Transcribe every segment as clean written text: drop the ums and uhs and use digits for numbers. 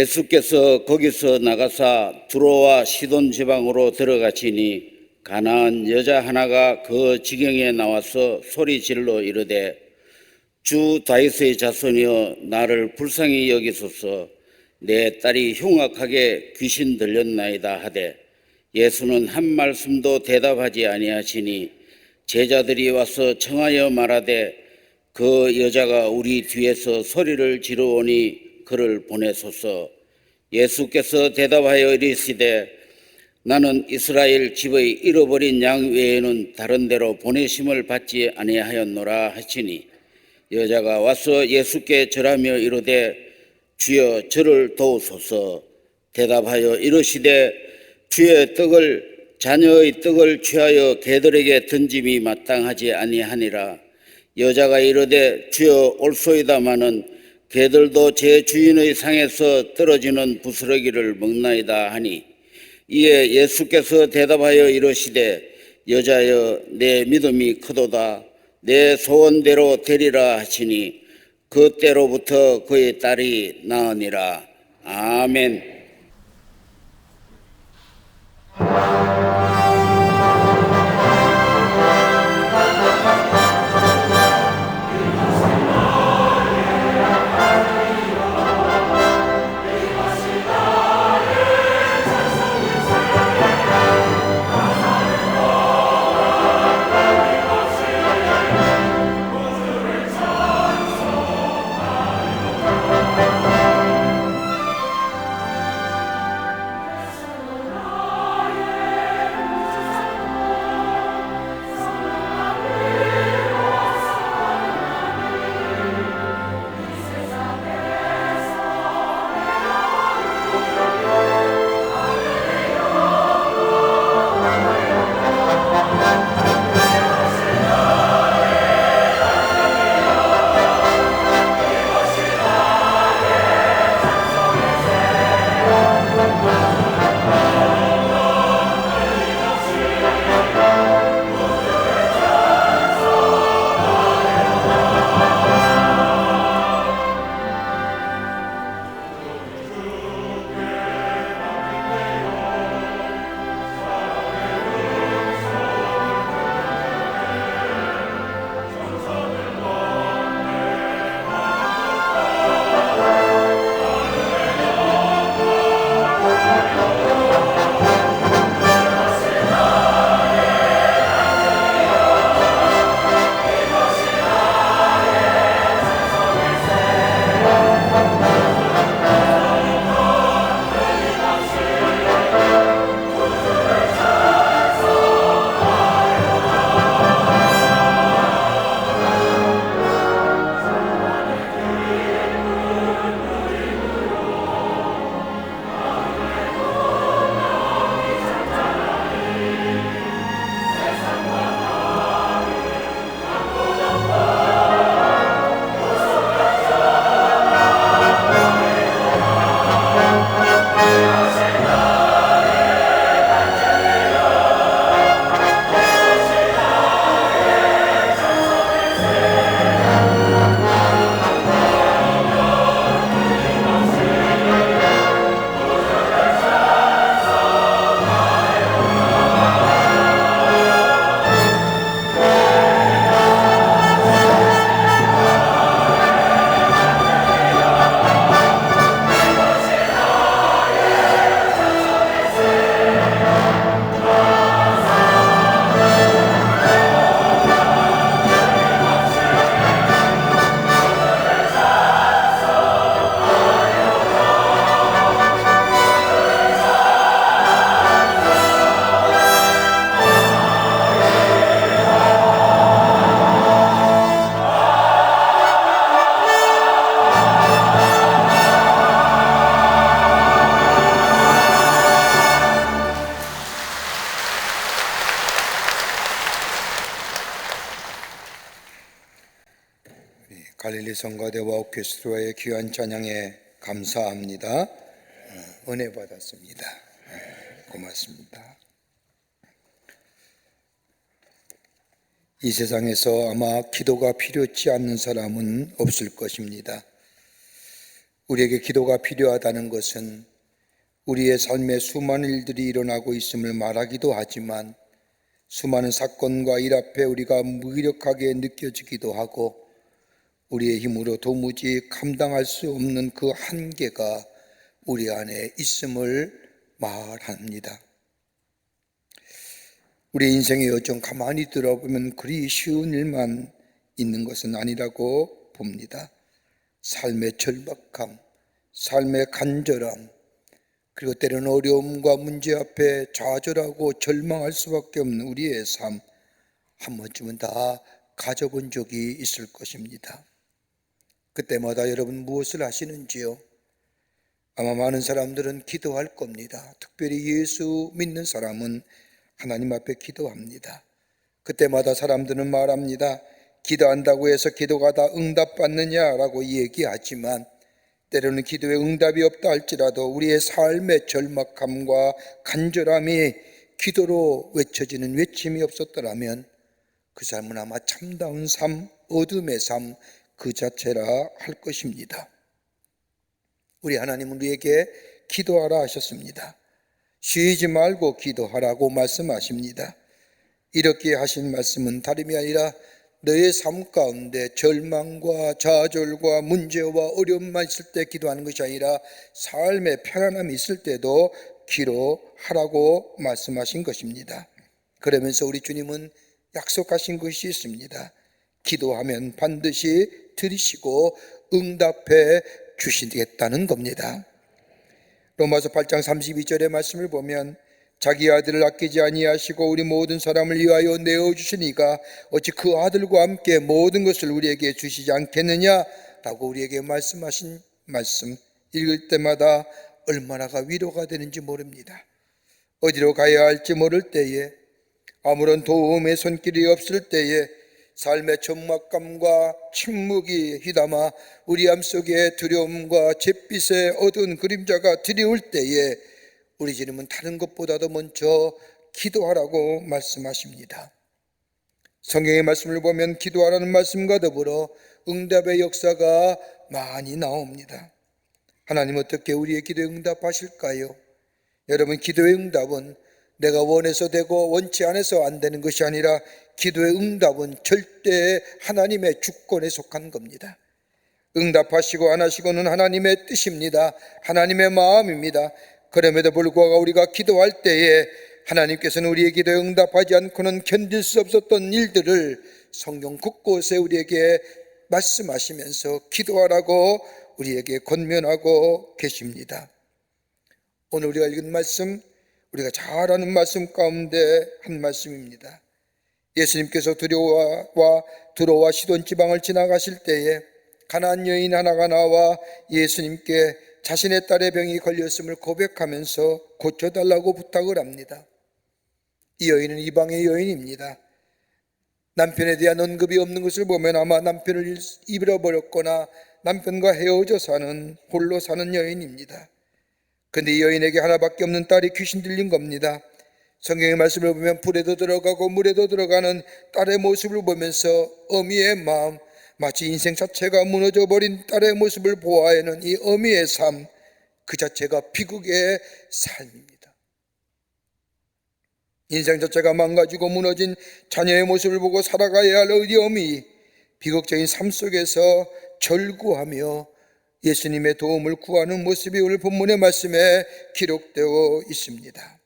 예수께서 거기서 나가사 두로와 시돈 지방으로 들어가시니 가나안 여자 하나가 그 지경에 나와서 소리질러 이르되 주 다윗의 자손이여 나를 불쌍히 여기소서 내 딸이 흉악하게 귀신 들렸나이다 하되 예수는 한 말씀도 대답하지 아니하시니 제자들이 와서 청하여 말하되 그 여자가 우리 뒤에서 소리를 지르오니 그를 보내소서. 예수께서 대답하여 이르시되 나는 이스라엘 집의 잃어버린 양 외에는 다른 데로 보내심을 받지 아니하였노라 하시니 여자가 와서 예수께 절하며 이르되 주여 저를 도우소서. 대답하여 이르시되 주의 떡을 자녀의 떡을 취하여 개들에게 던짐이 마땅하지 아니하니라. 여자가 이르되 주여 올소이다마는 개들도 제 주인의 상에서 떨어지는 부스러기를 먹나이다 하니 이에 예수께서 대답하여 이르시되 여자여 내 믿음이 크도다 내 소원대로 되리라 하시니 그때로부터 그의 딸이 나으니라. 아멘. 갈릴리 성가대와 오케스트라의 귀한 찬양에 감사합니다. 은혜 받았습니다. 고맙습니다. 이 세상에서 아마 기도가 필요치 않는 사람은 없을 것입니다. 우리에게 기도가 필요하다는 것은 우리의 삶에 수많은 일들이 일어나고 있음을 말하기도 하지만 수많은 사건과 일 앞에 우리가 무기력하게 느껴지기도 하고 우리의 힘으로 도무지 감당할 수 없는 그 한계가 우리 안에 있음을 말합니다. 우리 인생의 여정 가만히 들어보면 그리 쉬운 일만 있는 것은 아니라고 봅니다. 삶의 절박함, 삶의 간절함, 그리고 때로는 어려움과 문제 앞에 좌절하고 절망할 수밖에 없는 우리의 삶, 한 번쯤은 다 가져본 적이 있을 것입니다. 그때마다 여러분 무엇을 하시는지요? 아마 많은 사람들은 기도할 겁니다. 특별히 예수 믿는 사람은 하나님 앞에 기도합니다. 그때마다 사람들은 말합니다. 기도한다고 해서 기도가 다 응답받느냐라고 얘기하지만 때로는 기도에 응답이 없다 할지라도 우리의 삶의 절박함과 간절함이 기도로 외쳐지는 외침이 없었더라면 그 삶은 아마 참다운 삶, 어둠의 삶 그 자체라 할 것입니다. 우리 하나님은 우리에게 기도하라 하셨습니다. 쉬지 말고 기도하라고 말씀하십니다. 이렇게 하신 말씀은 다름이 아니라 너의 삶 가운데 절망과 좌절과 문제와 어려움만 있을 때 기도하는 것이 아니라 삶의 편안함이 있을 때도 기도하라고 말씀하신 것입니다. 그러면서 우리 주님은 약속하신 것이 있습니다. 기도하면 반드시 들으시고 응답해 주시겠다는 겁니다. 로마서 8장 32절의 말씀을 보면 자기 아들을 아끼지 아니하시고 우리 모든 사람을 위하여 내어주시니가 어찌 그 아들과 함께 모든 것을 우리에게 주시지 않겠느냐라고 우리에게 말씀하신 말씀 읽을 때마다 얼마나가 위로가 되는지 모릅니다. 어디로 가야 할지 모를 때에, 아무런 도움의 손길이 없을 때에, 삶의 적막감과 침묵이 휘담아 우리 암 속에 두려움과 잿빛의 어두운 그림자가 드리울 때에 우리 주님은 다른 것보다도 먼저 기도하라고 말씀하십니다. 성경의 말씀을 보면 기도하라는 말씀과 더불어 응답의 역사가 많이 나옵니다. 하나님 어떻게 우리의 기도에 응답하실까요? 여러분, 기도의 응답은 내가 원해서 되고 원치 않아서 안 되는 것이 아니라 기도의 응답은 절대 하나님의 주권에 속한 겁니다. 응답하시고 안 하시고는 하나님의 뜻입니다. 하나님의 마음입니다. 그럼에도 불구하고 우리가 기도할 때에 하나님께서는 우리의 기도에 응답하지 않고는 견딜 수 없었던 일들을 성경 곳곳에 우리에게 말씀하시면서 기도하라고 우리에게 권면하고 계십니다. 오늘 우리가 읽은 말씀, 우리가 잘 아는 말씀 가운데 한 말씀입니다. 예수님께서 두로와 시돈 지방을 지나가실 때에 가나안 여인 하나가 나와 예수님께 자신의 딸의 병이 걸렸음을 고백하면서 고쳐달라고 부탁을 합니다. 이 여인은 이방의 여인입니다. 남편에 대한 언급이 없는 것을 보면 아마 남편을 잃어버렸거나 남편과 헤어져 사는, 홀로 사는 여인입니다. 그런데 이 여인에게 하나밖에 없는 딸이 귀신 들린 겁니다. 성경의 말씀을 보면 불에도 들어가고 물에도 들어가는 딸의 모습을 보면서 어미의 마음, 마치 인생 자체가 무너져버린 딸의 모습을 보아하는 이 어미의 삶, 그 자체가 비극의 삶입니다. 인생 자체가 망가지고 무너진 자녀의 모습을 보고 살아가야 할 우리 어미, 비극적인 삶 속에서 절구하며 예수님의 도움을 구하는 모습이 오늘 본문의 말씀에 기록되어 있습니다.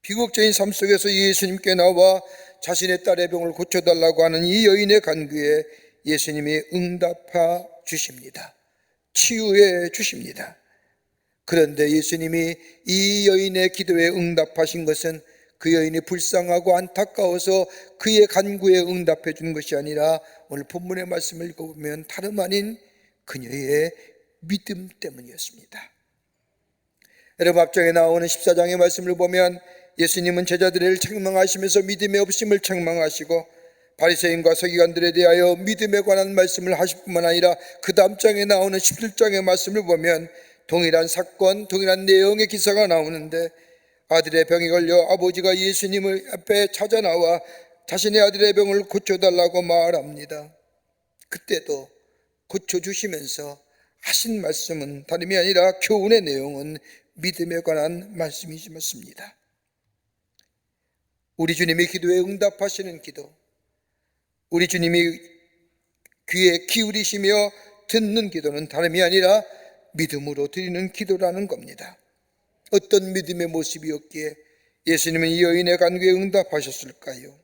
비극적인 삶 속에서 예수님께 나와 자신의 딸의 병을 고쳐달라고 하는 이 여인의 간구에 예수님이 응답해 주십니다. 치유해 주십니다. 그런데 예수님이 이 여인의 기도에 응답하신 것은 그 여인이 불쌍하고 안타까워서 그의 간구에 응답해 준 것이 아니라 오늘 본문의 말씀을 읽어보면 다름 아닌 그녀의 믿음 때문이었습니다. 여러분, 앞장에 나오는 14장의 말씀을 보면 예수님은 제자들을 책망하시면서 믿음의 없음을 책망하시고 바리새인과 서기관들에 대하여 믿음에 관한 말씀을 하실 뿐만 아니라 그 다음 장에 나오는 17장의 말씀을 보면 동일한 사건, 동일한 내용의 기사가 나오는데 아들의 병이 걸려 아버지가 예수님을 앞에 찾아 나와 자신의 아들의 병을 고쳐달라고 말합니다. 그때도 고쳐주시면서 하신 말씀은 다름이 아니라 교훈의 내용은 믿음에 관한 말씀이십니다. 우리 주님이 기도에 응답하시는 기도, 우리 주님이 귀에 기울이시며 듣는 기도는 다름이 아니라 믿음으로 드리는 기도라는 겁니다. 어떤 믿음의 모습이었기에 예수님은 이 여인의 간구에 응답하셨을까요?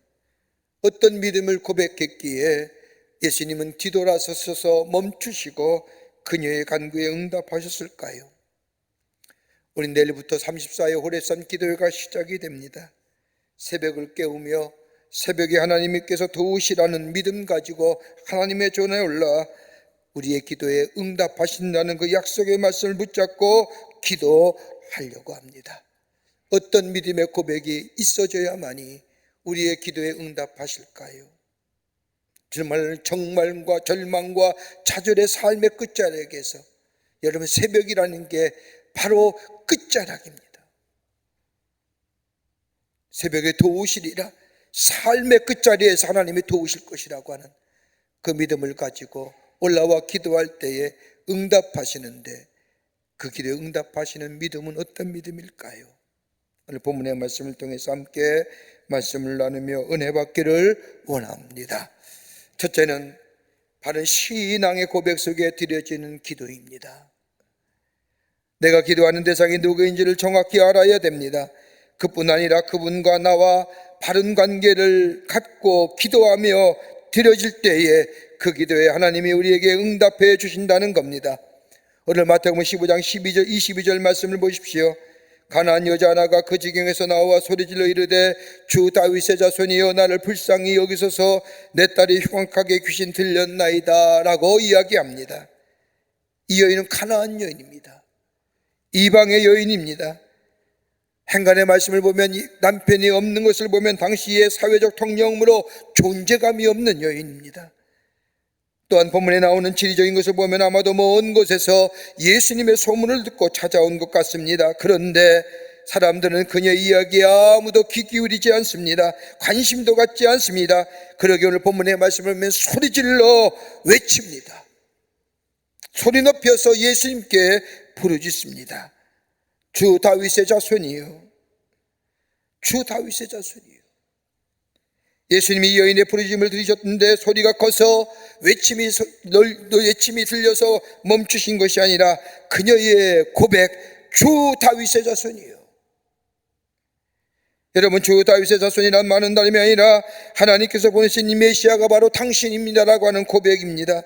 어떤 믿음을 고백했기에 예수님은 뒤돌아서서 멈추시고 그녀의 간구에 응답하셨을까요? 우리 내일부터 34회 호래산 기도회가 시작이 됩니다. 새벽을 깨우며 새벽에 하나님께서 도우시라는 믿음 가지고 하나님의 전에 올라 우리의 기도에 응답하신다는 그 약속의 말씀을 붙잡고 기도하려고 합니다. 어떤 믿음의 고백이 있어져야만이 우리의 기도에 응답하실까요? 정말 정말과 절망과 좌절의 삶의 끝자락에서 여러분 새벽이라는 게 바로 끝자락입니다. 새벽에 도우시리라, 삶의 끝자리에서 하나님이 도우실 것이라고 하는 그 믿음을 가지고 올라와 기도할 때에 응답하시는데 그 길에 응답하시는 믿음은 어떤 믿음일까요? 오늘 본문의 말씀을 통해서 함께 말씀을 나누며 은혜 받기를 원합니다. 첫째는 바른 신앙의 고백 속에 드려지는 기도입니다. 내가 기도하는 대상이 누구인지를 정확히 알아야 됩니다. 그뿐 아니라 그분과 나와 바른 관계를 갖고 기도하며 드려질 때에 그 기도에 하나님이 우리에게 응답해 주신다는 겁니다. 오늘 마태복음 15장 12절 22절 말씀을 보십시오. 가난한 여자 하나가 그 지경에서 나와 소리질러 이르되 주 다윗의 자손이여 나를 불쌍히 여기소서 내 딸이 흉악하게 귀신 들렸나이다 라고 이야기합니다. 이 여인은 가난한 여인입니다. 이방의 여인입니다. 행간의 말씀을 보면 남편이 없는 것을 보면 당시의 사회적 통념으로 존재감이 없는 여인입니다. 또한 본문에 나오는 지리적인 것을 보면 아마도 먼 곳에서 예수님의 소문을 듣고 찾아온 것 같습니다. 그런데 사람들은 그녀의 이야기에 아무도 귀 기울이지 않습니다. 관심도 갖지 않습니다. 그러기 오늘 본문의 말씀을 보면 소리질러 외칩니다. 소리 높여서 예수님께 부르짖습니다. 주 다윗의 자손이요, 주 다윗의 자손이요. 예수님이 이 여인의 부르짖음을 들으셨는데 소리가 커서 외침이 들려서 멈추신 것이 아니라 그녀의 고백, 주 다윗의 자손이요. 여러분, 주 다윗의 자손이란 말은 다름이 아니라 하나님께서 보내신 이 메시아가 바로 당신입니다라고 하는 고백입니다.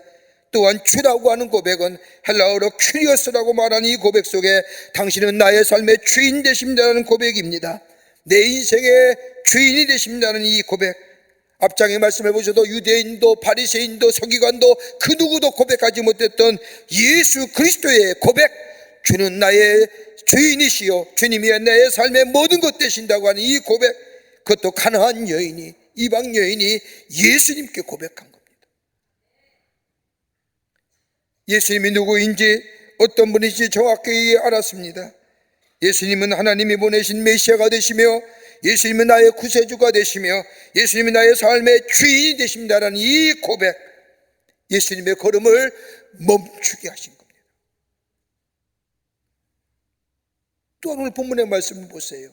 또한 주라고 하는 고백은 헬라어로 큐리오스라고 말하는 이 고백 속에 당신은 나의 삶의 주인 되십니다라는 고백입니다. 내 인생의 주인이 되십니다라는 이 고백, 앞장의 말씀을 보셔도 유대인도 바리새인도 서기관도 그 누구도 고백하지 못했던 예수 그리스도의 고백, 주는 나의 주인이시요 주님이 내 삶의 모든 것 되신다고 하는 이 고백, 그것도 가난한 여인이, 이방 여인이 예수님께 고백한 겁니다. 예수님이 누구인지 어떤 분인지 정확히 알았습니다. 예수님은 하나님이 보내신 메시아가 되시며 예수님은 나의 구세주가 되시며 예수님이 나의 삶의 주인이 되십니다라는 이 고백, 예수님의 걸음을 멈추게 하신 겁니다. 또 오늘 본문의 말씀을 보세요.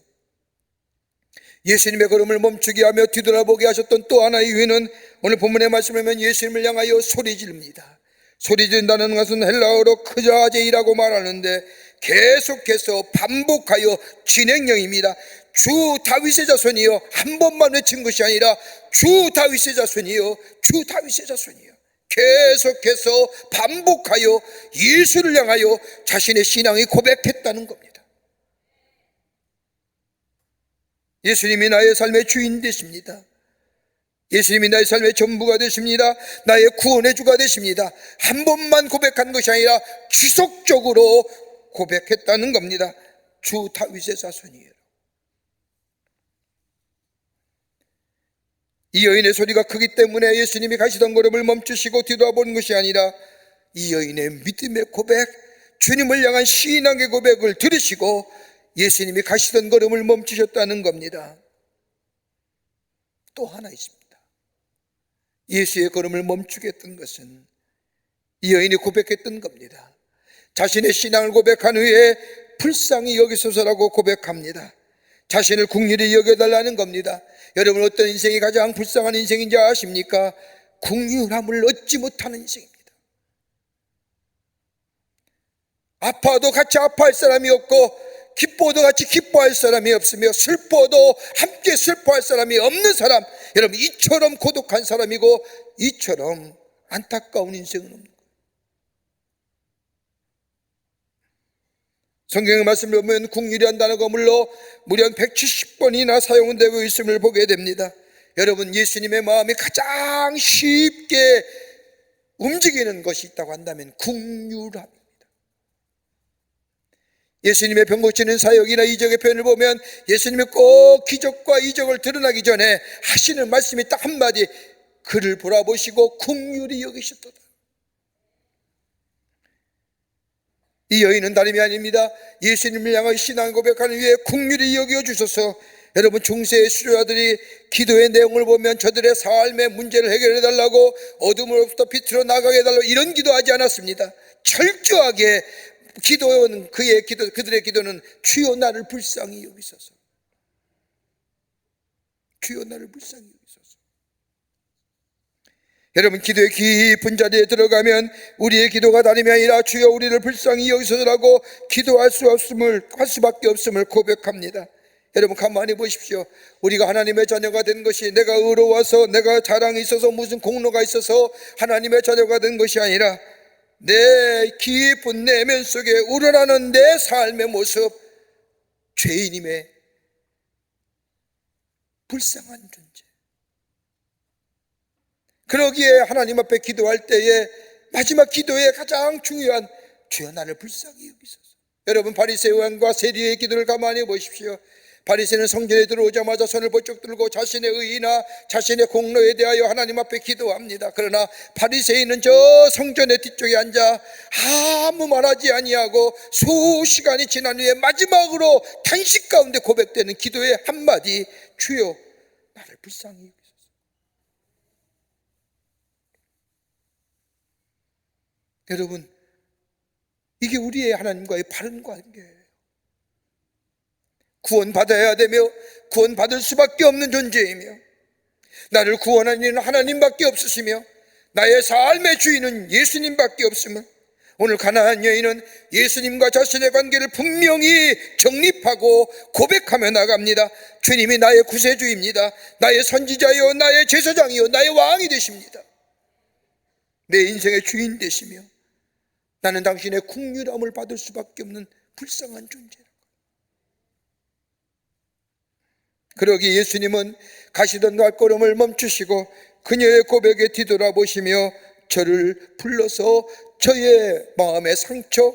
예수님의 걸음을 멈추게 하며 뒤돌아보게 하셨던 또 하나의 이유는 오늘 본문의 말씀을 보면 예수님을 향하여 소리 지릅니다. 소리 지른다는 것은 헬라어로 크자제이라고 말하는데 계속해서 반복하여 진행형입니다. 주 다윗의 자손이여, 한 번만 외친 것이 아니라 주 다윗의 자손이여, 주 다윗의 자손이여, 계속해서 반복하여 예수를 향하여 자신의 신앙이 고백했다는 겁니다. 예수님이 나의 삶의 주인 되십니다. 예수님이 나의 삶의 전부가 되십니다. 나의 구원의 주가 되십니다. 한 번만 고백한 것이 아니라 지속적으로 고백했다는 겁니다. 주 다윗의 자손이에요. 이 여인의 소리가 크기 때문에 예수님이 가시던 걸음을 멈추시고 뒤돌아보는 것이 아니라 이 여인의 믿음의 고백, 주님을 향한 신앙의 고백을 들으시고 예수님이 가시던 걸음을 멈추셨다는 겁니다. 또 하나 있습니다. 예수의 걸음을 멈추게 했던 것은 이 여인이 고백했던 겁니다. 자신의 신앙을 고백한 후에 불쌍히 여기소서라고 고백합니다. 자신을 긍휼히 여겨달라는 겁니다. 여러분, 어떤 인생이 가장 불쌍한 인생인지 아십니까? 긍휼함을 얻지 못하는 인생입니다. 아파도 같이 아파할 사람이 없고 기뻐도 같이 기뻐할 사람이 없으며 슬퍼도 함께 슬퍼할 사람이 없는 사람, 여러분, 이처럼 고독한 사람이고 이처럼 안타까운 인생은 없는 거예요. 성경의 말씀을 보면 긍휼이란 단어가 무려 170번이나 사용되고 있음을 보게 됩니다. 여러분, 예수님의 마음이 가장 쉽게 움직이는 것이 있다고 한다면 긍휼함입니다. 예수님의 병 고치는 사역이나 이적의 표현을 보면 예수님이 꼭 기적과 이적을 드러나기 전에 하시는 말씀이 딱 한마디, 그를 보라보시고 긍휼히 여기셨도다. 이 여인은 다름이 아닙니다. 예수님을 향하여 신앙 고백하는 위에 긍휼히 여겨주셔서, 여러분, 중세의 수료자들이 기도의 내용을 보면 저들의 삶의 문제를 해결해 달라고, 어둠으로부터 빛으로 나가게 해달라고 이런 기도하지 않았습니다. 철저하게 기도는 그들의 기도는 주여 나를 불쌍히 여기소서, 주여 나를 불쌍히 여기소서. 여러분, 기도의 깊은 자리에 들어가면 우리의 기도가 다름이 아니라 주여 우리를 불쌍히 여기소서라고 기도할 수밖에 없음을 고백합니다. 여러분, 가만히 보십시오. 우리가 하나님의 자녀가 된 것이 내가 의로워서, 내가 자랑이 있어서, 무슨 공로가 있어서 하나님의 자녀가 된 것이 아니라 내 깊은 내면 속에 우러나는 내 삶의 모습, 죄인임의 불쌍한 존재. 그러기에 하나님 앞에 기도할 때에 마지막 기도의 가장 중요한 주여 나를 불쌍히 여기소서. 여러분, 바리새인과 세리의 기도를 가만히 보십시오. 바리새인은 성전에 들어오자마자 손을 번쩍 들고 자신의 의나 자신의 공로에 대하여 하나님 앞에 기도합니다. 그러나 바리새인은 저 성전의 뒤쪽에 앉아 아무 말하지 아니하고 수시간이 지난 후에 마지막으로 탄식 가운데 고백되는 기도의 한마디, 주여 나를 불쌍히 여기소서. 여러분, 이게 우리의 하나님과의 바른 관계예요. 구원받아야 되며 구원받을 수밖에 없는 존재이며, 나를 구원하는 이는 하나님밖에 없으시며 나의 삶의 주인은 예수님밖에 없음을, 오늘 가나안 여인은 예수님과 자신의 관계를 분명히 정립하고 고백하며 나갑니다. 주님이 나의 구세주입니다. 나의 선지자요, 나의 제사장이요, 나의 왕이 되십니다. 내 인생의 주인 되시며 나는 당신의 긍휼함을 받을 수밖에 없는 불쌍한 존재라. 그러기 예수님은 가시던 발걸음을 멈추시고 그녀의 고백에 뒤돌아보시며 저를 불러서 저의 마음의 상처,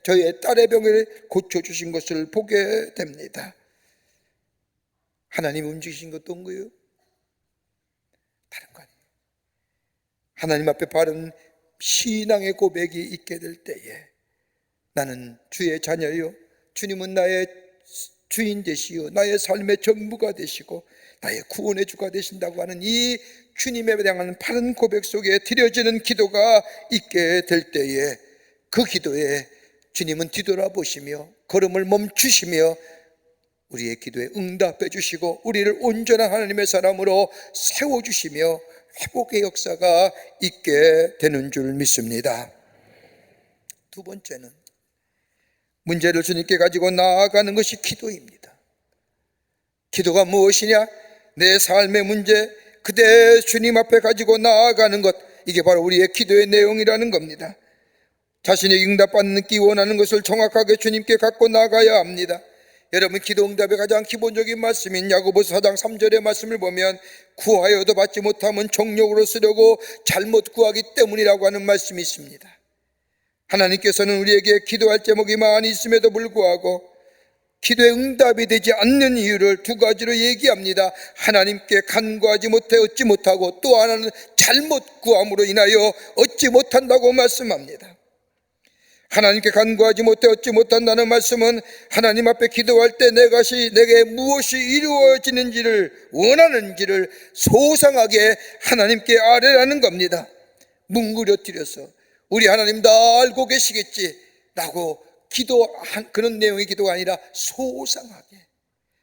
저의 딸의 병을 고쳐주신 것을 보게 됩니다. 하나님 움직이신 것도 온 거예요? 다른 거 아니에요. 하나님 앞에 바른 신앙의 고백이 있게 될 때에 나는 주의 자녀요, 주님은 나의 주인 되시오, 나의 삶의 전부가 되시고 나의 구원의 주가 되신다고 하는 이 주님에 대한 바른 고백 속에 드려지는 기도가 있게 될 때에 그 기도에 주님은 뒤돌아보시며 걸음을 멈추시며 우리의 기도에 응답해 주시고 우리를 온전한 하나님의 사람으로 세워주시며 회복의 역사가 있게 되는 줄 믿습니다. 두 번째는 문제를 주님께 가지고 나아가는 것이 기도입니다. 기도가 무엇이냐? 내 삶의 문제 그대 주님 앞에 가지고 나아가는 것, 이게 바로 우리의 기도의 내용이라는 겁니다. 자신이 응답받기 원하는 것을 정확하게 주님께 갖고 나가야 합니다. 여러분, 기도 응답의 가장 기본적인 말씀인 야고보서 4장 3절의 말씀을 보면 구하여도 받지 못하면 정욕으로 쓰려고 잘못 구하기 때문이라고 하는 말씀이 있습니다. 하나님께서는 우리에게 기도할 제목이 많이 있음에도 불구하고 기도의 응답이 되지 않는 이유를 두 가지로 얘기합니다. 하나님께 간구하지 못해 얻지 못하고, 또 하나는 잘못 구함으로 인하여 얻지 못한다고 말씀합니다. 하나님께 간구하지 못해 얻지 못한다는 말씀은 하나님 앞에 기도할 때 내게 무엇이 이루어지는지를 원하는지를 소상하게 하나님께 아뢰라는 겁니다. 뭉그려뜨려서 우리 하나님 다 알고 계시겠지 라고 기도한 그런 내용의 기도가 아니라 소상하게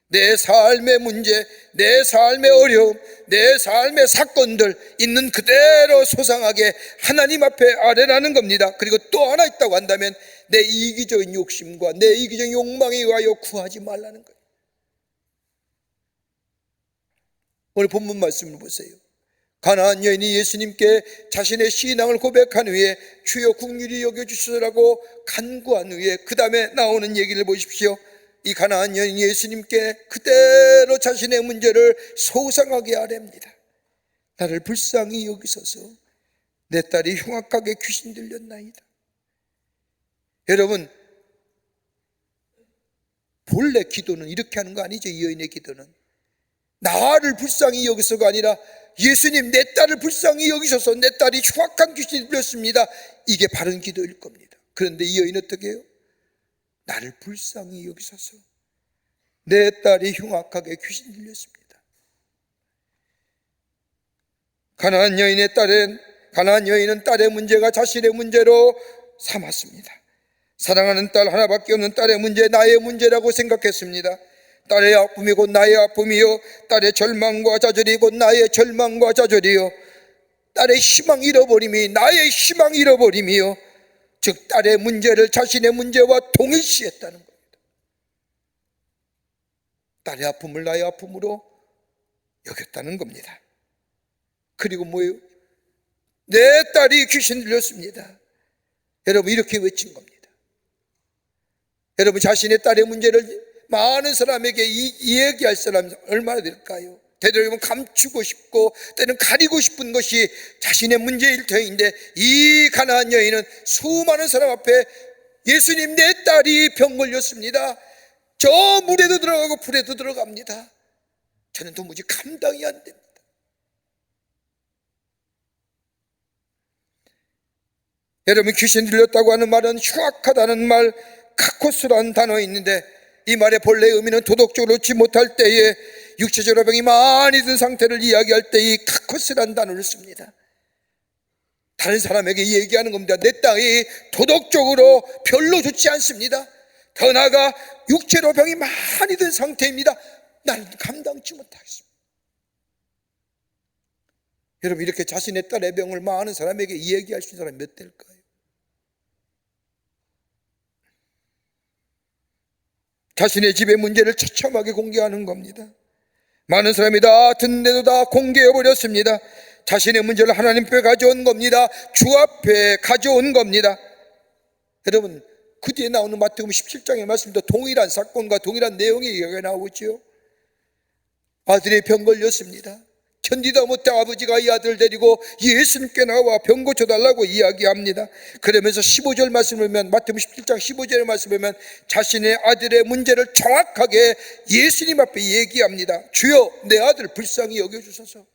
내 삶의 문제, 내 삶의 어려움, 내 삶의 사건들 있는 그대로 소상하게 하나님 앞에 아뢰라는 겁니다. 그리고 또 하나 있다고 한다면 내 이기적인 욕심과 내 이기적인 욕망에 의하여 구하지 말라는 거예요. 오늘 본문 말씀을 보세요. 가나안 여인이 예수님께 자신의 신앙을 고백한 후에 주여 긍휼히 여겨주시라고 간구한 후에 그 다음에 나오는 얘기를 보십시오. 이 가나안 여인이 예수님께 그대로 자신의 문제를 소상하게 아뢰입니다. 나를 불쌍히 여기소서. 내 딸이 흉악하게 귀신 들렸나이다. 여러분, 본래 기도는 이렇게 하는 거 아니죠? 이 여인의 기도는 나를 불쌍히 여기소가 아니라 예수님 내 딸을 불쌍히 여기셔서 내 딸이 흉악한 귀신이 들렸습니다. 이게 바른 기도일 겁니다. 그런데 이 여인은 어떻게 해요? 나를 불쌍히 여기셔서 내 딸이 흉악하게 귀신 들렸습니다. 가나안 여인은 딸의 문제가 자신의 문제로 삼았습니다. 사랑하는 딸 하나밖에 없는 딸의 문제, 나의 문제라고 생각했습니다. 딸의 아픔이 곧 나의 아픔이요, 딸의 절망과 좌절이 곧 나의 절망과 좌절이요, 딸의 희망 잃어버림이 나의 희망 잃어버림이요, 즉 딸의 문제를 자신의 문제와 동일시했다는 겁니다. 딸의 아픔을 나의 아픔으로 여겼다는 겁니다. 그리고 뭐예요? 내 딸이 귀신 들렸습니다. 여러분, 이렇게 외친 겁니다. 여러분, 자신의 딸의 문제를 많은 사람에게 이야기할 사람이 얼마나 될까요? 되도록이면 감추고 싶고 때는 가리고 싶은 것이 자신의 문제일 터인데, 이 가나안 여인은 수많은 사람 앞에 예수님 내 딸이 병 걸렸습니다. 저 물에도 들어가고 불에도 들어갑니다. 저는 도무지 감당이 안 됩니다. 여러분, 귀신 들렸다고 하는 말은 흉악하다는 말, 카코스라는 단어 있는데, 이 말의 본래 의미는 도덕적으로 얻지 못할 때에 육체적으로 병이 많이 든 상태를 이야기할 때 이 카코스라는 단어를 씁니다. 다른 사람에게 얘기하는 겁니다. 내 딸이 도덕적으로 별로 좋지 않습니다. 더 나아가 육체로 병이 많이 든 상태입니다. 나는 감당치 못하겠습니다. 여러분, 이렇게 자신의 딸의 병을 많은 사람에게 얘기할 수 있는 사람이 몇 대일까요? 자신의 집의 문제를 처참하게 공개하는 겁니다. 많은 사람이 다 듣는데도 다 공개해버렸습니다. 자신의 문제를 하나님 앞에 가져온 겁니다. 주 앞에 가져온 겁니다. 여러분, 그 뒤에 나오는 마태복음 17장의 말씀도 동일한 사건과 동일한 내용의 이야기가 나오죠. 아들이 병 걸렸습니다. 견디다 못해 아버지가 이 아들을 데리고 예수님께 나와 병 고쳐달라고 이야기합니다. 그러면서 15절 말씀을 보면, 마태복음 17장 15절의 말씀을 보면 자신의 아들의 문제를 정확하게 예수님 앞에 얘기합니다. 주여, 내 아들 불쌍히 여겨주소서.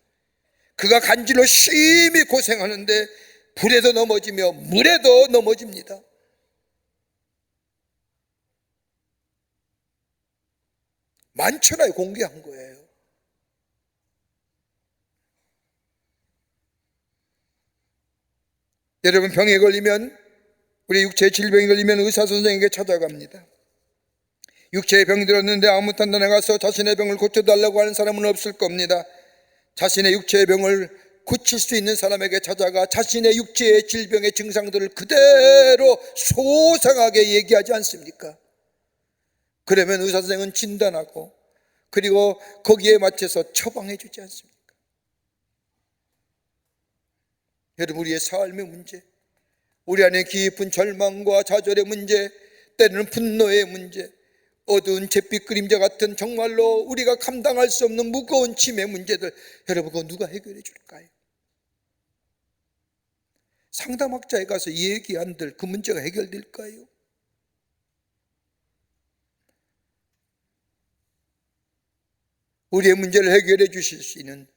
그가 간질로 심히 고생하는데 불에도 넘어지며 물에도 넘어집니다. 만천하에 공개한 거예요. 여러분, 병에 걸리면, 우리 육체의 질병에 걸리면 의사 선생에게 찾아갑니다. 육체의 병이 들었는데 아무 딴 데 가서 자신의 병을 고쳐달라고 하는 사람은 없을 겁니다. 자신의 육체의 병을 고칠 수 있는 사람에게 찾아가 자신의 육체의 질병의 증상들을 그대로 소상하게 얘기하지 않습니까? 그러면 의사 선생은 진단하고 그리고 거기에 맞춰서 처방해 주지 않습니까? 여러분, 우리의 삶의 문제, 우리 안에 깊은 절망과 좌절의 문제, 때로는 분노의 문제, 어두운 잿빛 그림자 같은 정말로 우리가 감당할 수 없는 무거운 짐의 문제들, 여러분, 그거 누가 해결해 줄까요? 상담학자에 가서 얘기한들 그 문제가 해결될까요? 우리의 문제를 해결해 주실 수 있는,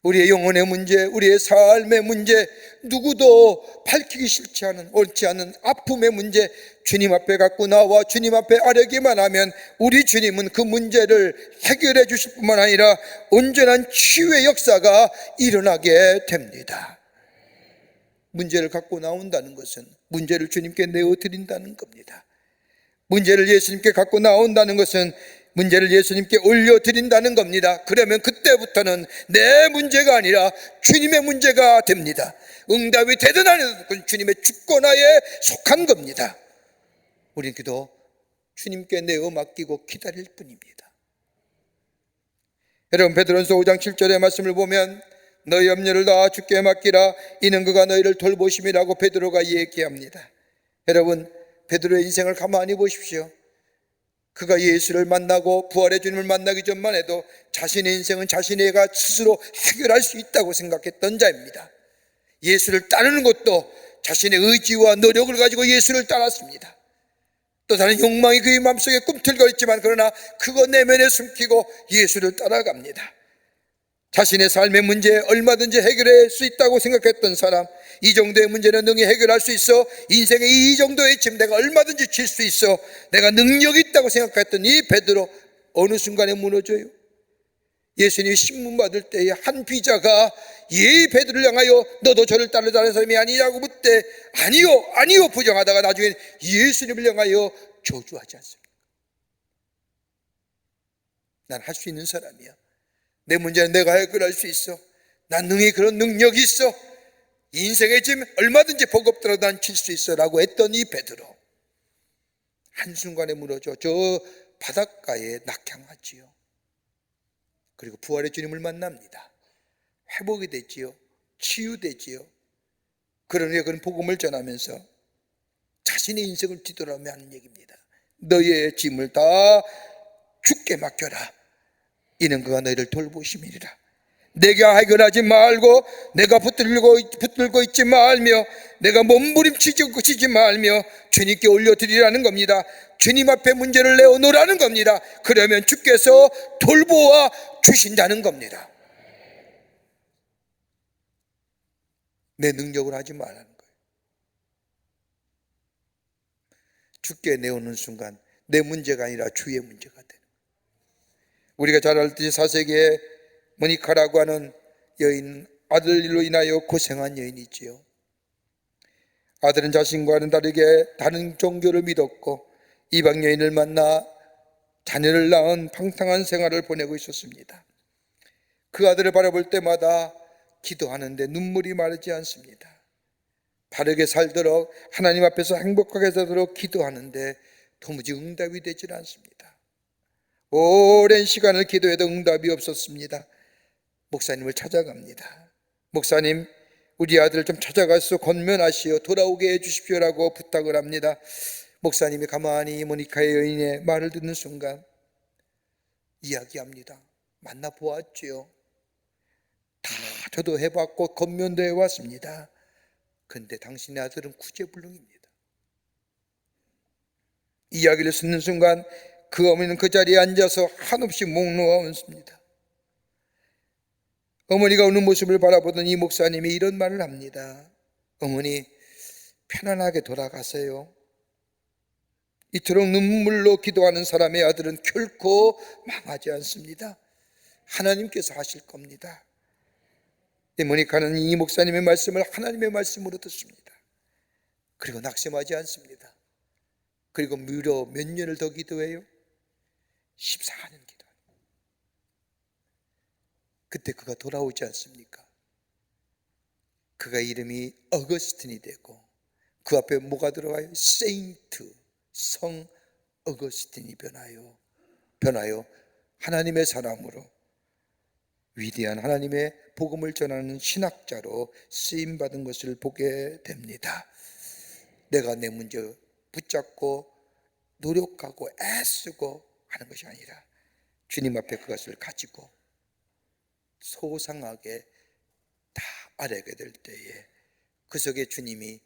우리의 영혼의 문제, 우리의 삶의 문제, 누구도 밝히기 싫지 않은, 옳지 않은 아픔의 문제, 주님 앞에 갖고 나와 주님 앞에 아뢰기만 하면 우리 주님은 그 문제를 해결해 주실 뿐만 아니라 온전한 치유의 역사가 일어나게 됩니다. 문제를 갖고 나온다는 것은 문제를 주님께 내어드린다는 겁니다. 문제를 예수님께 갖고 나온다는 것은 문제를 예수님께 올려드린다는 겁니다. 그러면 그때부터는 내 문제가 아니라 주님의 문제가 됩니다. 응답이 되든 안 되든 그건 주님의 주권하에 속한 겁니다. 우리는 기도 주님께 내어 맡기고 기다릴 뿐입니다. 여러분, 베드로전서 5장 7절의 말씀을 보면 너희 염려를 다 주께 맡기라 이는 그가 너희를 돌보심이라고 베드로가 얘기합니다. 여러분, 베드로의 인생을 가만히 보십시오. 그가 예수를 만나고 부활의 주님을 만나기 전만 해도 자신의 인생은 자신애가 스스로 해결할 수 있다고 생각했던 자입니다. 예수를 따르는 것도 자신의 의지와 노력을 가지고 예수를 따랐습니다. 또 다른 욕망이 그의 마음속에 꿈틀거렸지만 그러나 그거 내면에 숨기고 예수를 따라갑니다. 자신의 삶의 문제 얼마든지 해결할 수 있다고 생각했던 사람, 이 정도의 문제는 능히 해결할 수 있어, 인생의 이 정도의 짐 내가 얼마든지 질 수 있어, 내가 능력이 있다고 생각했던 이 베드로 어느 순간에 무너져요. 예수님이 신문 받을 때에 한 비자가 이 베드로를 향하여 너도 저를 따르자는 사람이 아니냐고 묻되 아니요 부정하다가 나중에 예수님을 향하여 저주하지 않습니까? 난 할 수 있는 사람이야. 내 문제는 내가 해결할 수 있어. 난 능히 그런 능력이 있어. 인생의 짐 얼마든지 버겁더라도 난 칠 수 있어 라고 했던 이 베드로, 한순간에 무너져 저 바닷가에 낙향하지요. 그리고 부활의 주님을 만납니다. 회복이 되지요. 치유되지요. 그러니 그는 복음을 전하면서 자신의 인생을 뒤돌아보며 하는 얘기입니다. 너희의 짐을 다 주께 맡겨라. 이는 그가 너희를 돌보심이니라. 내가 해결하지 말고 내가 붙들고 있지 말며 내가 몸부림치지 말며 주님께 올려드리라는 겁니다. 주님 앞에 문제를 내어놓으라는 겁니다. 그러면 주께서 돌보아 주신다는 겁니다. 내 능력을 하지 말라는 거예요. 주께 내오는 순간 내 문제가 아니라 주의 문제가 되는 거예요. 우리가 잘 알듯이 4세기에 모니카라고 하는 여인, 아들로 인하여 고생한 여인이지요. 아들은 자신과는 다르게 다른 종교를 믿었고 이방 여인을 만나 자녀를 낳은 방탕한 생활을 보내고 있었습니다. 그 아들을 바라볼 때마다 기도하는데 눈물이 마르지 않습니다. 바르게 살도록 하나님 앞에서 행복하게 살도록 기도하는데 도무지 응답이 되질 않습니다. 오랜 시간을 기도해도 응답이 없었습니다. 목사님을 찾아갑니다. 목사님, 우리 아들 좀 찾아가서 권면하시어 돌아오게 해주십시오라고 부탁을 합니다. 목사님이 가만히 모니카의 여인의 말을 듣는 순간 이야기합니다. 만나보았지요. 다 저도 해봤고 권면도 해왔습니다. 근데 당신의 아들은 구제불능입니다. 이야기를 듣는 순간 그 어머니는 그 자리에 앉아서 한없이 목 놓아 얹습니다. 어머니가 우는 모습을 바라보던 이 목사님이 이런 말을 합니다. 어머니, 편안하게 돌아가세요. 이토록 눈물로 기도하는 사람의 아들은 결코 망하지 않습니다. 하나님께서 하실 겁니다. 모니카는 이 목사님의 말씀을 하나님의 말씀으로 듣습니다. 그리고 낙심하지 않습니다. 그리고 무려 몇 년을 더 기도해요? 14년 기도합니다. 그때 그가 돌아오지 않습니까? 그가 이름이 어거스틴이 되고 그 앞에 뭐가 들어가요? 세인트, 성 어거스틴이 변하여 하나님의 사람으로 위대한 하나님의 복음을 전하는 신학자로 쓰임받은 것을 보게 됩니다. 내가 내 문제 붙잡고 노력하고 애쓰고 하는 것이 아니라 주님 앞에 그것을 가지고 소상하게 다 아뢰게 될 때에 그 속에 주님이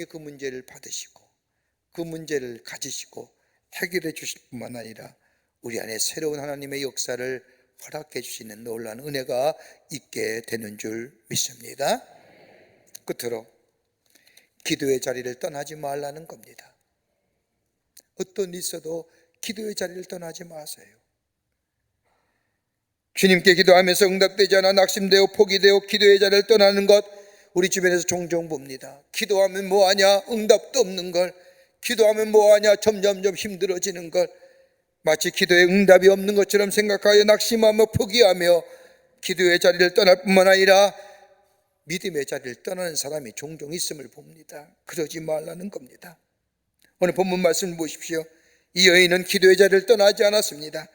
그 문제를 받으시고 그 문제를 가지시고 해결해 주실 뿐만 아니라 우리 안에 새로운 하나님의 역사를 허락해 주시는 놀라운 은혜가 있게 되는 줄 믿습니다. 끝으로 기도의 자리를 떠나지 말라는 겁니다. 어떤 일이 있어도 기도의 자리를 떠나지 마세요. 주님께 기도하면서 응답되지 않아 낙심되어 포기되어 기도의 자리를 떠나는 것, 우리 주변에서 종종 봅니다. 기도하면 뭐하냐? 응답도 없는 걸. 기도하면 뭐하냐? 점점점 힘들어지는 걸. 마치 기도에 응답이 없는 것처럼 생각하여 낙심하며 포기하며 기도의 자리를 떠날 뿐만 아니라 믿음의 자리를 떠나는 사람이 종종 있음을 봅니다. 그러지 말라는 겁니다. 오늘 본문 말씀을 보십시오. 이 여인은 기도의 자리를 떠나지 않았습니다.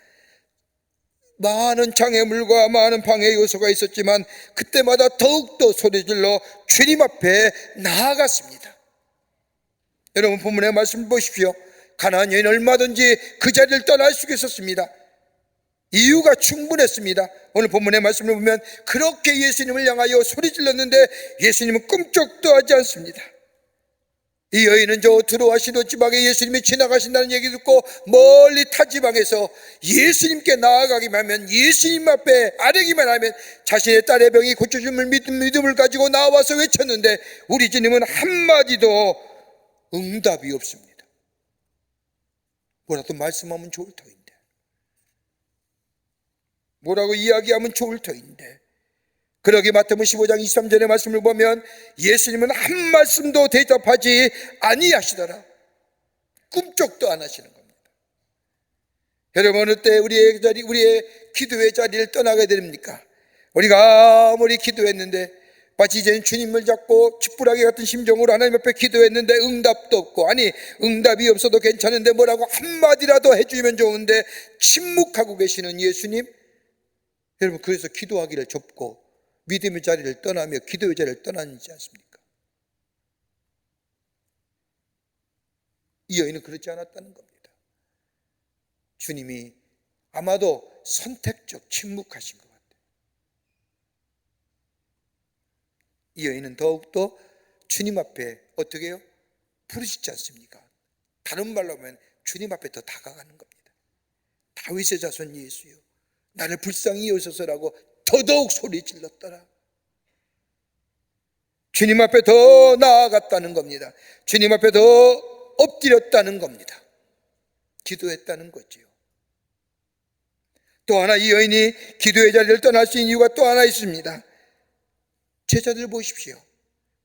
많은 장애물과 많은 방해 요소가 있었지만 그때마다 더욱더 소리질러 주님 앞에 나아갔습니다. 여러분 본문의 말씀을 보십시오. 가나안 여인은 얼마든지 그 자리를 떠날 수 있었습니다. 이유가 충분했습니다. 오늘 본문의 말씀을 보면 그렇게 예수님을 향하여 소리질렀는데 예수님은 꿈쩍도 하지 않습니다. 이 여인은 저 두로와 시돈 지방에 예수님이 지나가신다는 얘기 듣고 멀리 타 지방에서 예수님께 나아가기만 하면, 예수님 앞에 아뢰기만 하면 자신의 딸의 병이 고쳐줌을 믿음을 가지고 나와서 외쳤는데 우리 주님은 한마디도 응답이 없습니다. 뭐라도 말씀하면 좋을 터인데, 뭐라고 이야기하면 좋을 터인데, 그러기 마태복음 15장 23절의 말씀을 보면 예수님은 한 말씀도 대답하지 아니하시더라. 꿈쩍도 안 하시는 겁니다. 여러분 어느 때 우리의 기도의 자리를 떠나게 됩니까? 우리가 아무리 기도했는데 마치 이제는 주님을 잡고 쥐푸라기 같은 심정으로 하나님 앞에 기도했는데 응답도 없고, 아니 응답이 없어도 괜찮은데 뭐라고 한마디라도 해주면 좋은데 침묵하고 계시는 예수님. 여러분 그래서 기도하기를 접고 믿음의 자리를 떠나며 기도의 자리를 떠나지 않습니까? 이 여인은 그렇지 않았다는 겁니다. 주님이 아마도 선택적 침묵하신 것 같아요. 이 여인은 더욱더 주님 앞에 어떻게 해요? 부르시지 않습니까? 다른 말로 하면 주님 앞에 더 다가가는 겁니다. 다윗의 자손 예수요, 나를 불쌍히 여기소서라고 더더욱 소리 질렀더라. 주님 앞에 더 나아갔다는 겁니다. 주님 앞에 더 엎드렸다는 겁니다. 기도했다는 거지요. 또 하나 이 여인이 기도의 자리를 떠날 수 있는 이유가 또 하나 있습니다. 제자들 보십시오.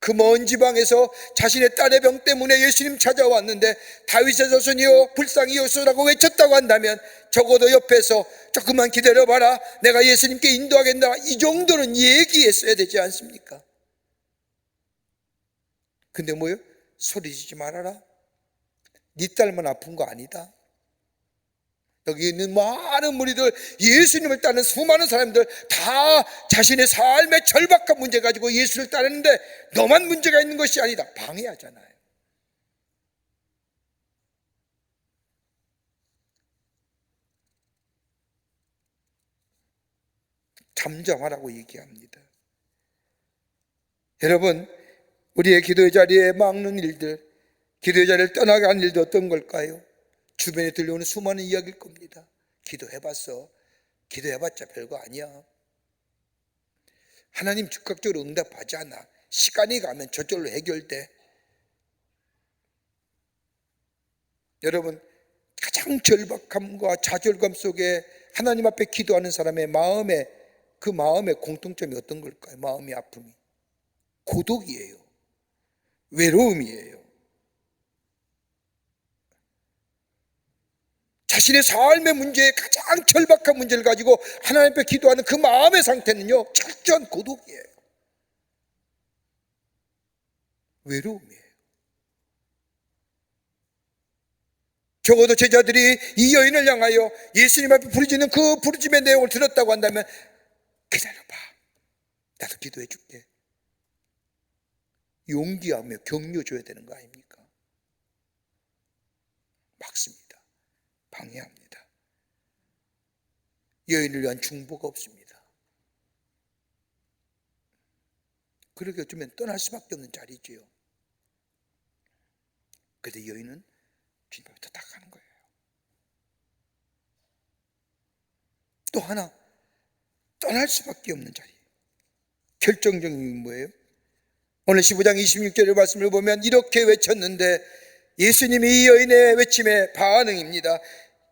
그 먼 지방에서 자신의 딸의 병 때문에 예수님 찾아왔는데 다윗의 자손이여 불쌍히 여기소서라고 외쳤다고 한다면 적어도 옆에서 조금만 기다려봐라, 내가 예수님께 인도하겠다, 이 정도는 얘기했어야 되지 않습니까? 근데 뭐요? 소리지지 말아라. 네 딸만 아픈 거 아니다. 여기 있는 많은 무리들, 예수님을 따르는 수많은 사람들 다 자신의 삶의 절박한 문제 가지고 예수를 따르는데 너만 문제가 있는 것이 아니다. 방해하잖아요. 잠잠하라고 얘기합니다. 여러분 우리의 기도의 자리에 막는 일들, 기도의 자리를 떠나가는 일도 어떤 걸까요? 주변에 들려오는 수많은 이야기일 겁니다. 기도해봤어. 기도해봤자 별거 아니야. 하나님 즉각적으로 응답하지 않아. 시간이 가면 저절로 해결돼. 여러분 가장 절박함과 좌절감 속에 하나님 앞에 기도하는 사람의 마음에, 그 마음의 공통점이 어떤 걸까요? 마음의 아픔이 고독이에요. 외로움이에요. 자신의 삶의 문제에 가장 절박한 문제를 가지고 하나님 앞에 기도하는 그 마음의 상태는요, 철저한 고독이에요. 외로움이에요. 적어도 제자들이 이 여인을 향하여 예수님 앞에 부르짖는 그 부르짖의 내용을 들었다고 한다면 기다려봐, 나도 기도해 줄게. 용기하며 격려 줘야 되는 거 아닙니까? 막습니다. 방해합니다. 여인을 위한 중보가 없습니다. 그렇게 어쩌면 떠날 수밖에 없는 자리지요. 그런데 여인은 주님 앞에 더 다가가는 거예요. 또 하나 떠날 수밖에 없는 자리, 결정적인 게 뭐예요? 오늘 15장 26절의 말씀을 보면 이렇게 외쳤는데 예수님이 이 여인의 외침에 반응입니다.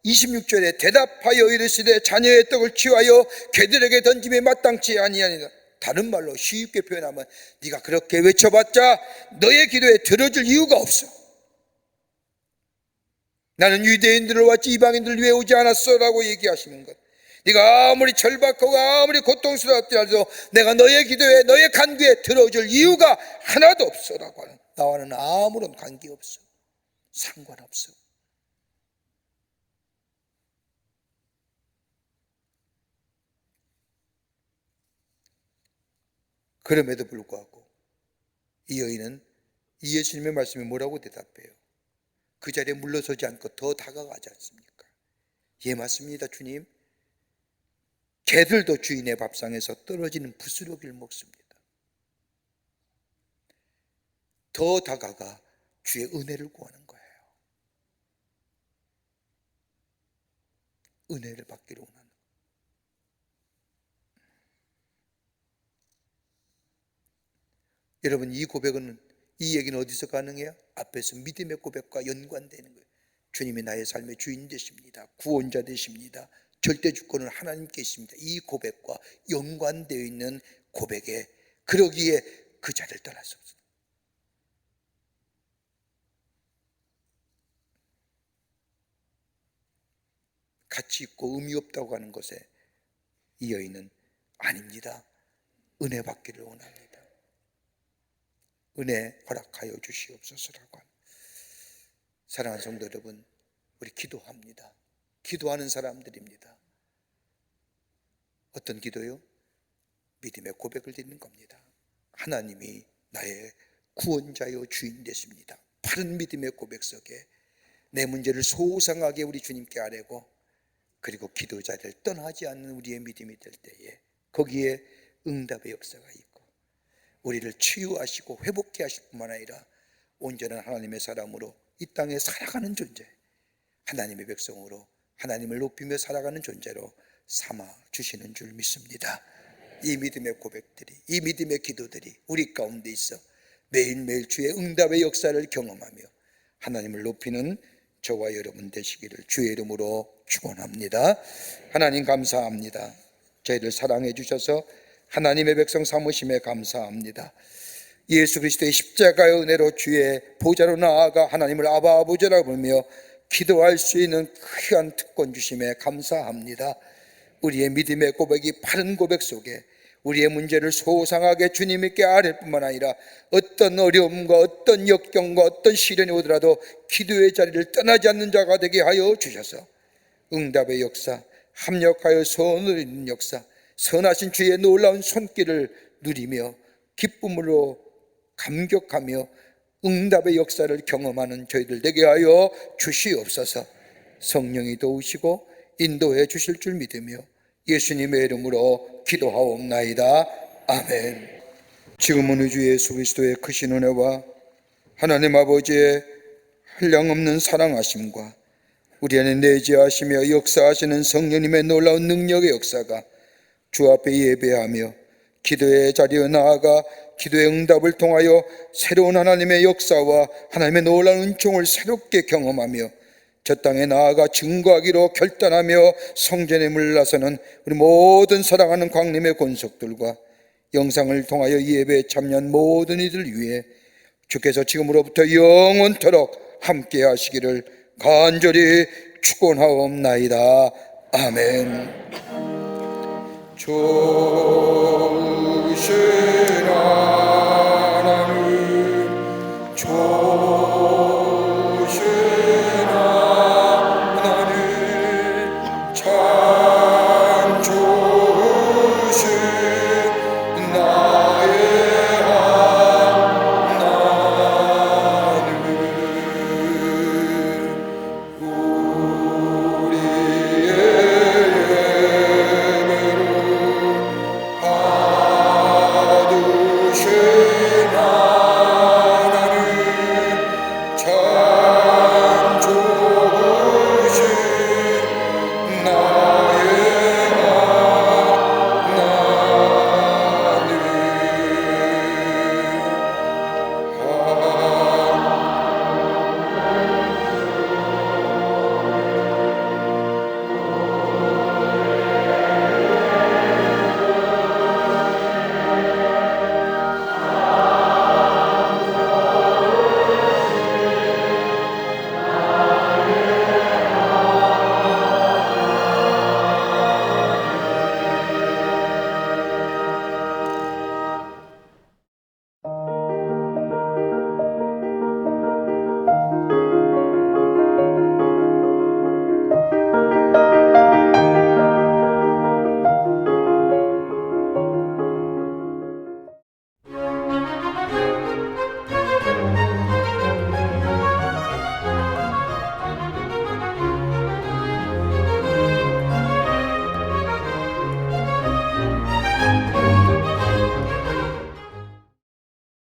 26절에 대답하여 이르시되 자녀의 떡을 취하여 개들에게 던짐에 마땅치 아니하니라. 다른 말로 쉽게 표현하면 네가 그렇게 외쳐봤자 너의 기도에 들어줄 이유가 없어. 나는 유대인들을 왔지 이방인들을 위해 오지 않았어 라고 얘기하시는 것. 네가 아무리 절박하고 아무리 고통스럽더라도 내가 너의 기도에 너의 간구에 들어줄 이유가 하나도 없어 라고 하는, 나와는 아무런 관계없어, 상관없어. 그럼에도 불구하고 이 여인은 이 예수님의 말씀에 뭐라고 대답해요? 그 자리에 물러서지 않고 더 다가가지 않습니까? 예, 맞습니다 주님. 개들도 주인의 밥상에서 떨어지는 부스러기를 먹습니다. 더 다가가 주의 은혜를 구하는 거예요. 은혜를 받기를 원하는 거예요. 여러분, 이 고백은, 이 얘기는 어디서 가능해요? 앞에서 믿음의 고백과 연관되는 거예요. 주님이 나의 삶의 주인 되십니다. 구원자 되십니다. 절대 주권은 하나님께 있습니다. 이 고백과 연관되어 있는 고백에, 그러기에 그 자리를 떠날 수 없습니다. 가치 있고 의미 없다고 하는 것에 이 여인은 아닙니다. 은혜 받기를 원합니다. 은혜 허락하여 주시옵소서라고 합니다. 사랑하는 성도 여러분, 우리 기도합니다. 기도하는 사람들입니다. 어떤 기도요? 믿음의 고백을 드리는 겁니다. 하나님이 나의 구원자요 주인 되십니다. 바른 믿음의 고백 속에 내 문제를 소상하게 우리 주님께 아뢰고, 그리고 기도 자리를 떠나지 않는 우리의 믿음이 될 때에 거기에 응답의 역사가 있고 우리를 치유하시고 회복케 하실 뿐만 아니라 온전한 하나님의 사람으로 이 땅에 살아가는 존재, 하나님의 백성으로 하나님을 높이며 살아가는 존재로 삼아 주시는 줄 믿습니다. 이 믿음의 고백들이, 이 믿음의 기도들이 우리 가운데 있어 매일매일 주의 응답의 역사를 경험하며 하나님을 높이는 저와 여러분 되시기를 주의 이름으로 축원합니다. 하나님 감사합니다. 저희를 사랑해 주셔서 하나님의 백성 삼으심에 감사합니다. 예수 그리스도의 십자가의 은혜로 주의 보좌로 나아가 하나님을 아바 아버지라고 부르며 기도할 수 있는 귀한 특권 주심에 감사합니다. 우리의 믿음의 고백이 바른 고백 속에 우리의 문제를 소상하게 주님께 아뢰일 뿐만 아니라 어떤 어려움과 어떤 역경과 어떤 시련이 오더라도 기도의 자리를 떠나지 않는 자가 되게 하여 주셔서 응답의 역사, 합력하여 선을 이루는 역사, 선하신 주의 놀라운 손길을 누리며 기쁨으로 감격하며 응답의 역사를 경험하는 저희들 되게 하여 주시옵소서. 성령이 도우시고 인도해 주실 줄 믿으며 예수님의 이름으로 기도하옵나이다. 아멘. 지금은 우리 주 예수 그리스도의 크신 은혜와 하나님 아버지의 한량없는 사랑하심과 우리 안에 내재하시며 역사하시는 성령님의 놀라운 능력의 역사가 주 앞에 예배하며 기도의 자리에 나아가 기도의 응답을 통하여 새로운 하나님의 역사와 하나님의 놀라운 은총을 새롭게 경험하며 저 땅에 나아가 증거하기로 결단하며 성전에 물러서는 우리 모든 사랑하는 광림의 권속들과 영상을 통하여 이 예배에 참여한 모든 이들 위해 주께서 지금으로부터 영원토록 함께 하시기를 간절히 축원하옵나이다. 아멘. 좋으신 하나님, 좋으신 하나님, 참